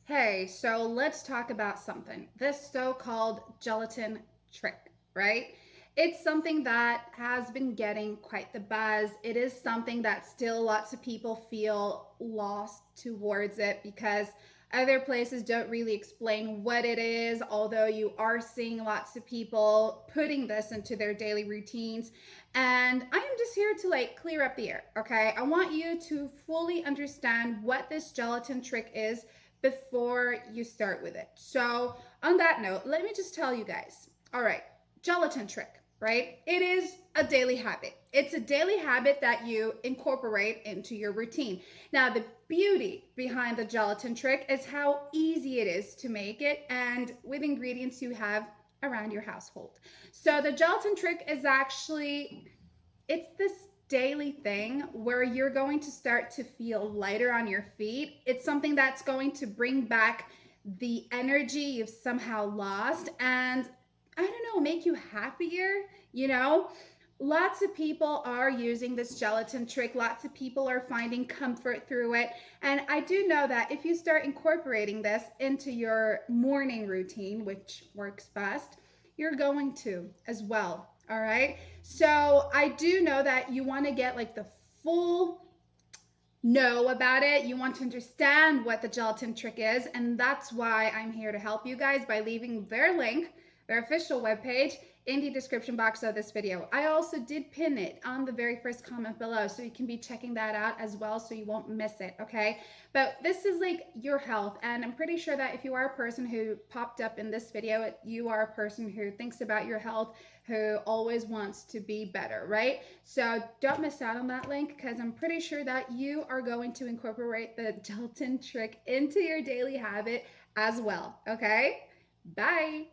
Hey, so let's talk about something. This so-called gelatin trick, right? It's something that has been getting quite the buzz. It is something that still lots of people feel lost towards it because other places don't really explain what it is, although you are seeing lots of people putting this into their daily routines. And I am just here to clear up the air, okay? I want you to fully understand what this gelatin trick is before you start with it. So, on that note, let me just tell you guys. All right, gelatin trick, right? It is a daily habit. It's a daily habit that you incorporate into your routine. Now, the beauty behind the gelatin trick is how easy it is to make it and with ingredients you have around your household. So, the gelatin trick is actually it's this daily thing where you're going to start to feel lighter on your feet. It's something that's going to bring back the energy you've somehow lost and I don't know, make you happier, you know? Lots of people are using this gelatin trick. Lots of people are finding comfort through it. And I do know that if you start incorporating this into your morning routine, which works best, you're going to as well. All right. So I do know that you want to get the full know about it. You want to understand what the gelatin trick is. And that's why I'm here to help you guys by leaving their link, their official webpage, in the description box of this video. I also did pin it on the very first comment below, so you can be checking that out as well so you won't miss it, okay? But this is your health, and I'm pretty sure that if you are a person who popped up in this video, you are a person who thinks about your health, who always wants to be better, right? So don't miss out on that link because I'm pretty sure that you are going to incorporate the gelatin trick into your daily habit as well, okay? Bye.